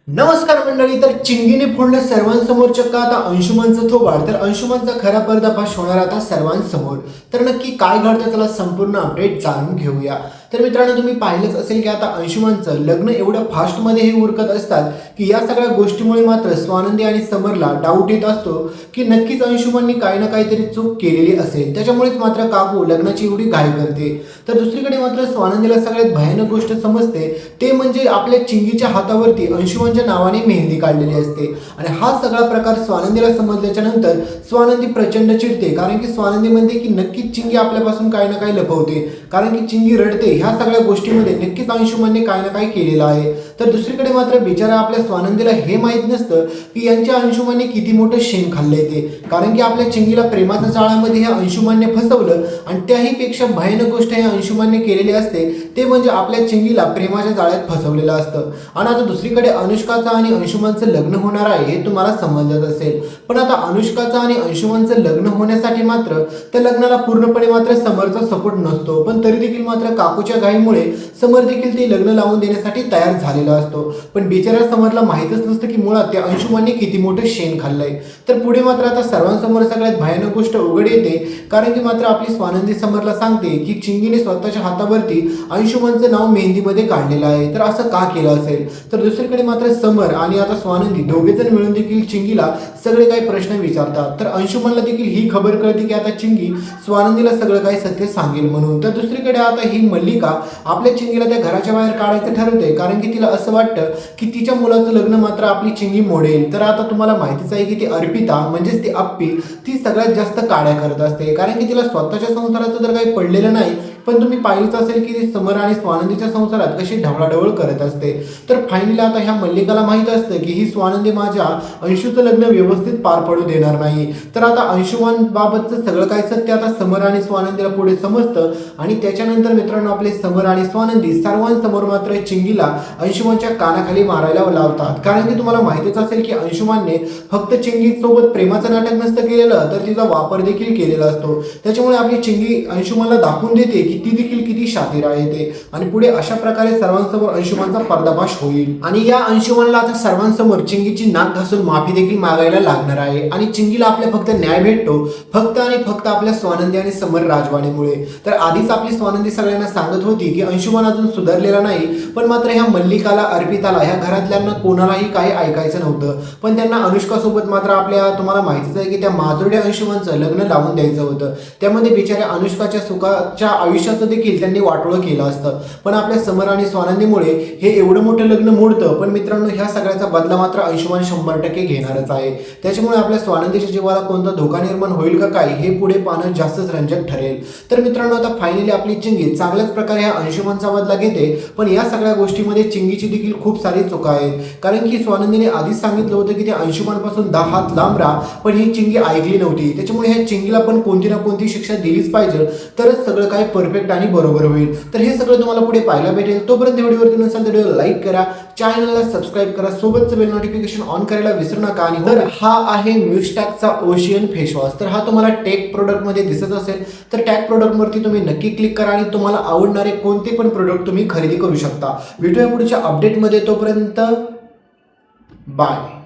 नमस्कार मंडळी. तर चिंगीने फोडलं सर्वांसमोर चक्क आता अंशुमनचं थोबाड. तर अंशुमनचा खरा पर्दाफाश होणार आता सर्वांसमोर. तर नक्की काय घडतं त्याला संपूर्ण अपडेट जाणून घेऊया. तर मित्रांनो, तुम्ही पाहिलंच असेल की आता अंशुमनचं लग्न एवढं फास्टमध्ये हे उरकत असतात की या सगळ्या गोष्टीमुळे मात्र स्वानंदी आणि समरला डाऊट येत असतो की नक्कीच अंशुमननी काही ना काहीतरी चूक केलेली असेल. त्याच्यामुळेच मात्र काकू लग्नाची एवढी घाई करते. तर दुसरीकडे मात्र स्वानंदीला सगळ्यात भयानक गोष्ट समजते ते म्हणजे आपल्या चिंगीच्या हातावरती अंशुमनच्या नावाने मेहंदी काढलेली असते. आणि हा सगळा प्रकार स्वानंदीला समजल्याच्या नंतर स्वानंदी प्रचंड चिडते, कारण की स्वानंदी म्हणते की नक्कीच चिंगी आपल्यापासून काही ना काही लपवते, कारण की चिंगी रडते. ह्या सगळ्या गोष्टीमध्ये नक्कीच अंशुमनने काही ना काही केलेलं आहे. तर दुसरीकडे मात्र बिचारा आपल्या स्वानंदीला हे माहीत नसतं की यांच्या अंशुमनने किती मोठं शेण खाल्लंय ते, कारण की आपल्या चिंगीला प्रेमाच्या जाळ्यामध्ये ह्या अंशुमनने फसवलं. आणि त्याही पेक्षा भयानक गोष्ट हे अंशुमनने केलेली असते ते म्हणजे आपल्या चिंगीला प्रेमाच्या जाळ्यात फसवलेलं असतं. आणि आता दुसरीकडे अनुष्काचं आणि अंशुमनचं लग्न होणार आहे हे तुम्हाला समजत असेल. पण आता अनुष्काचं आणि अंशुमनचं लग्न होण्यासाठी मात्र त्या लग्नाला पूर्णपणे मात्र समरचा सपोर्ट नसतो. पण तरी देखील मात्र काकूच्या घाईमुळे समर देखील ते लग्न लावून देण्यासाठी तयार झालेला असतो. पण बिचाऱ्या समरला माहीतच नसतं की मुळात त्या अंशुमनने किती मोठं शेण खाल्लंय. तर पुढे मात्र आता सर्वांसमोर सगळ्यात भयानक गोष्ट उघड येते, कारण की मात्र आपली स्वानंदी समरला सांगते की चिंगीने स्वतःच्या हातावरती अंशुमनचं नाव मेहंदीमध्ये काढलेलं आहे. तर असं का केलं असेल. तर दुसरीकडे मात्र समर आणि आता स्वानंदी दोघेजण मिळून देखील चिंगीला सगळे काही प्रश्न विचारतात. तर अंशुमनला देखील ही खबर कळते की आता चिंगी स्वानंदीला सगळं काही सत्य सांगेल म्हणून. तर दुसरीकडे आता ही मल्लिका आपल्या चिंगीला त्या घराच्या बाहेर काढायचं ठरवते, कारण की तिला असं वाटतं की तिच्या मुलाचं लग्न मात्र आपली चिंगी मोडेल. तर आता तुम्हाला माहितीच आहे की ती अर्पिता म्हणजेच ती अप्पी ती सगळ्यात जास्त काड्या करत असते, कारण की तिला स्वतःच्या संसाराचं तर काही पडलेलं नाही, पण तुम्ही पाहिलंच असेल की समर आणि स्वानंदीच्या संसारात कशी ढवळाढवळ करत असते. तर फायनली आता ह्या मल्लिकाला माहीत असतं की ही स्वानंदी माझ्या अंशूचं लग्न व्यवस्थित पार पडू देणार नाही. तर आता अंशुमन बाबतचं सगळं काय सत्य आता समर आणि स्वानंदीला पुढे समजतं. आणि त्याच्यानंतर मित्रांनो, आपले समर आणि स्वानंदी सर्वांसमोर मात्र चिंगीला अंशुमनच्या कानाखाली मारायला लावतात, कारण की तुम्हाला माहितीच असेल की अंशुमनने फक्त चिंगीसोबत प्रेमाचं नाटक नसतं केलेलं, तर तिचा वापर देखील केलेला असतो. त्याच्यामुळे आपली चिंगी अंशुमनला दाखवून देते की ती देखील किती शातीर आहे ते. आणि पुढे अशा प्रकारे सर्वांसमोर अंशुमनचा पर्दाफाश होईल. आणि या अंशुमनला आता सर्वांसमोर चिंगीची नाक घासून माफी देखील मागायला लागणार आहे. आणि चिंगीला आपल्या फक्त न्याय भेटतो फक्त आणि फक्त आपल्या स्वानंदी आणि समर राजवाडेमुळे. तर आधीच आपली स्वानंदी सगळ्यांना सांगत होती की अंशुमन अजून सुधारलेला नाही, पण मात्र ह्या मल्लिकाला अर्पिताला ह्या घरातल्यांना कोणालाही काही ऐकायचं नव्हतं. पण त्यांना अनुष्कासोबत मात्र आपल्या तुम्हाला माहितीच आहे की त्या माजुरड्या अंशुमनचं लग्न लावून द्यायचं होतं. त्यामध्ये बिचाऱ्या अनुष्काच्या सुखाच्या आयुष्याचं देखील त्यांनी वाटोळं केलं असतं. पण आपल्या समर आणि स्वानंदीमुळे हे एवढं मोठं लग्न मोडतं. पण मित्रांनो, ह्या सगळ्याचा बदला मात्र अंशुमन 100% घेणारच आहे. त्याच्यामुळे आपल्या स्वानंदीच्या जीवाला कोणता धोका निर्माण होईल का काय हे पुढे पाहणं जास्तच रंजक ठरेल. तर मित्रांनो, आता फायनली आपली चिंगी चांगल्याच प्रकारे ह्या अंशुमनचा बदला घेते. पण या सगळ्या गोष्टीमध्ये चिंगीची देखील खूप सारी चुका आहेत, कारण की स्वानंदीने आधीच सांगितलं होतं की ते अंशुमनपासून 10 हात लांब राहा, पण ही चिंगी ऐकली नव्हती. त्याच्यामुळे ह्या चिंगीला पण कोणती ना कोणती शिक्षा दिलीच पाहिजे, तरच सगळं काही परफेक्ट आणि बरोबर होईल. तर हे सगळं तुम्हाला पुढे पाहायला भेटेल. तोपर्यंत व्हिडिओवरती नसेल तर व्हिडिओ लाईक करा, चॅनलला सबस्क्राईब करा, सोबतचं बेल नोटिफिकेशन ऑन करायला विसरू नका. आणि तर हा आहे म्युस्टॅकचा ओशियन फेस वॉश. तर हा तुम्हाला टेक प्रोडक्टमध्ये दिसत असेल तर टॅग प्रोडक्टवरती तुम्ही नक्की क्लिक करा आणि तुम्हाला आवडणारे कोणते पण प्रोडक्ट तुम्ही खरेदी करू शकता. भेटूया पुढच्या अपडेटमध्ये. तोपर्यंत बाय.